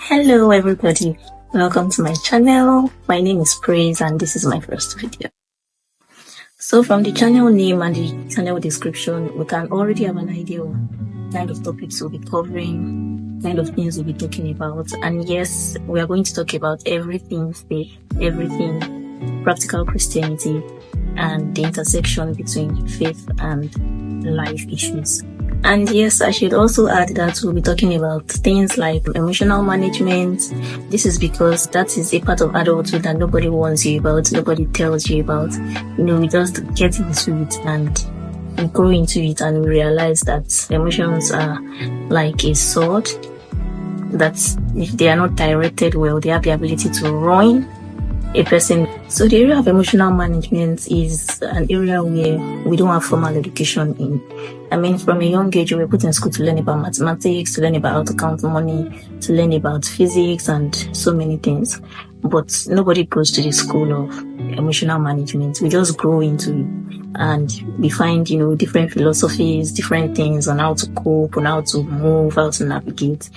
Hello everybody, welcome to my channel. My name is Praise and this is my first video. So from the channel name and the channel description, we can already have an idea of kind of topics we'll be covering, kind of things we'll be talking about. And yes, we are going to talk about everything faith, everything practical Christianity, and the intersection between faith and life issues. And yes, I should also add that we'll be talking about things like emotional management. This is because that is a part of adulthood that nobody warns you about, nobody tells you about. We just get into it and we grow into it and we realize that emotions are like a sword that if they are not directed well, they have the ability to ruin a person. So the area of emotional management is an area where we don't have formal education in. From a young age, we were put in school to learn about mathematics, to learn about how to count money, to learn about physics and so many things. But nobody goes to the school of emotional management. We just grow into it and we find, different philosophies, different things on how to cope, on how to move, how to navigate.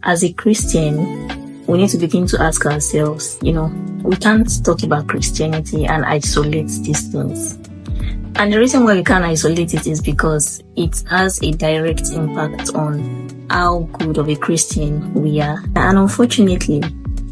As a Christian, we need to begin to ask ourselves, we can't talk about Christianity and isolate these things. And the reason why we can't isolate it is because it has a direct impact on how good of a Christian we are. And unfortunately,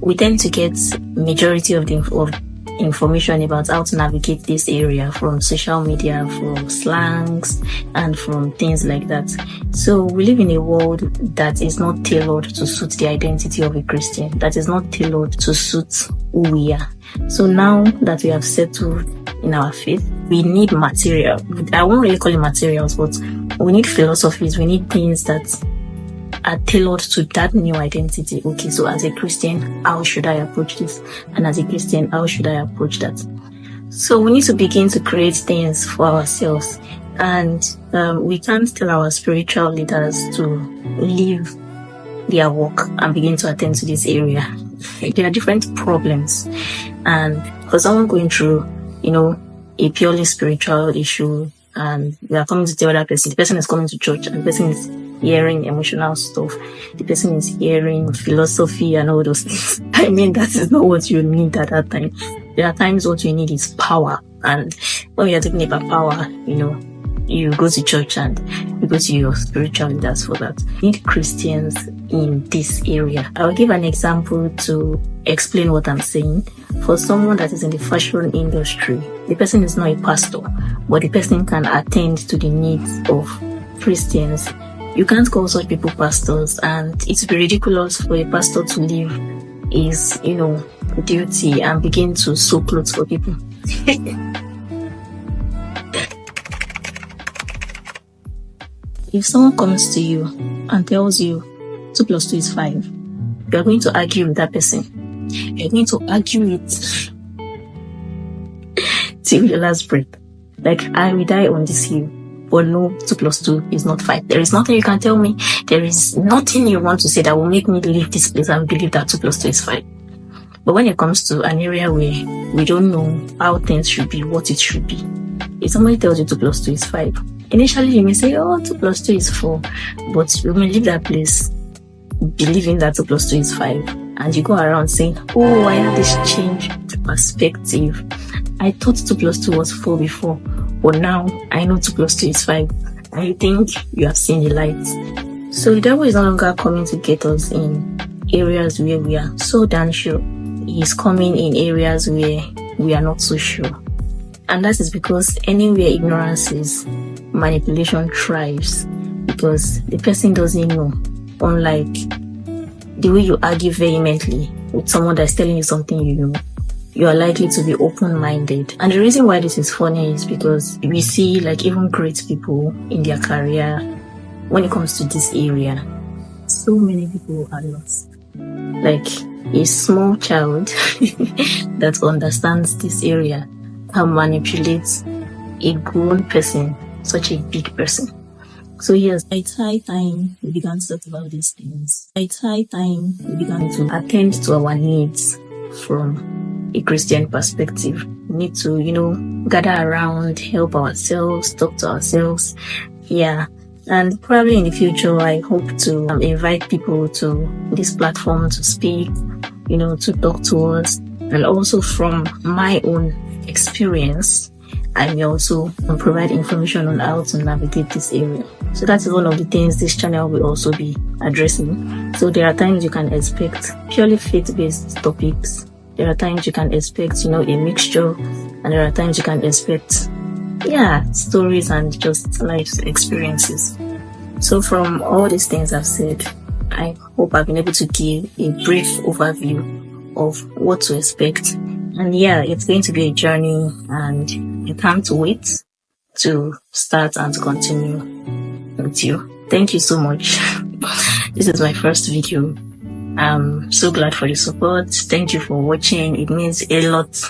we tend to get majority of the information about how to navigate this area from social media, from slangs, and from things like that. So we live in a world that is not tailored to suit the identity of a Christian, that is not tailored to suit who we are. So now that we have settled in our faith, we need material. I won't really call it materials, but we need philosophies. We need things that are tailored to that new identity. Okay, so as a Christian, how should I approach this? And as a Christian, how should I approach that? So we need to begin to create things for ourselves. And we can't tell our spiritual leaders to leave their work and begin to attend to this area. There are different problems. And for someone going through, a purely spiritual issue, and we are coming to tell that person, the person is coming to church and the person is hearing emotional stuff, the person is hearing philosophy and all those things. That is not what you need at that time. There are times what you need is power. And when we are talking about power, you go to church and you go to your spiritual leaders for that. We need Christians in this area. I'll give an example to explain what I'm saying. For someone that is in the fashion industry, the person is not a pastor, but the person can attend to the needs of Christians. You can't call such people pastors, and it's be ridiculous for a pastor to leave his, duty and begin to sew clothes for people. If someone comes to you and tells you 2 + 2 is 5, you are going to argue with that person. You're going to argue it till your last breath. Like, I will die on this hill. But no, 2 + 2 is not 5. There is nothing you can tell me. There is nothing you want to say that will make me leave this place and believe that 2 + 2 is 5. But when it comes to an area where we don't know how things should be, what it should be, if somebody tells you 2 + 2 is 5, initially you may say, 2 + 2 is 4. But you may leave that place believing that 2 + 2 is 5. And you go around saying, I have this changed perspective. I thought 2 + 2 was 4 before, but now I know 2 + 2 is 5. I think you have seen the light. So the devil is no longer coming to get us in areas where we are so damn sure. He's coming in areas where we are not so sure. And that is because anywhere ignorance is, manipulation thrives, because the person doesn't know. Unlike the way you argue vehemently with someone that's telling you something you are likely to be open-minded. And the reason why this is funny is because we see even great people in their career, when it comes to this area, so many people are lost. Like a small child that understands this area can manipulate a grown person, such a big person. So yes, it's high time we began to talk about these things. It's high time we began to attend to our needs from a Christian perspective. We need to, gather around, help ourselves, talk to ourselves. Yeah, And probably in the future, I hope to invite people to this platform to speak, to talk to us. And also from my own experience, I may also provide information on how to navigate this area. So that is one of the things this channel will also be addressing. So there are times you can expect purely faith-based topics. There are times you can expect, a mixture. And there are times you can expect, stories and just life experiences. So from all these things I've said, I hope I've been able to give a brief overview of what to expect. And it's going to be a journey, and I can't wait to start and to continue with you. Thank you so much. This is my first video. I'm so glad for the support. Thank you for watching. It means a lot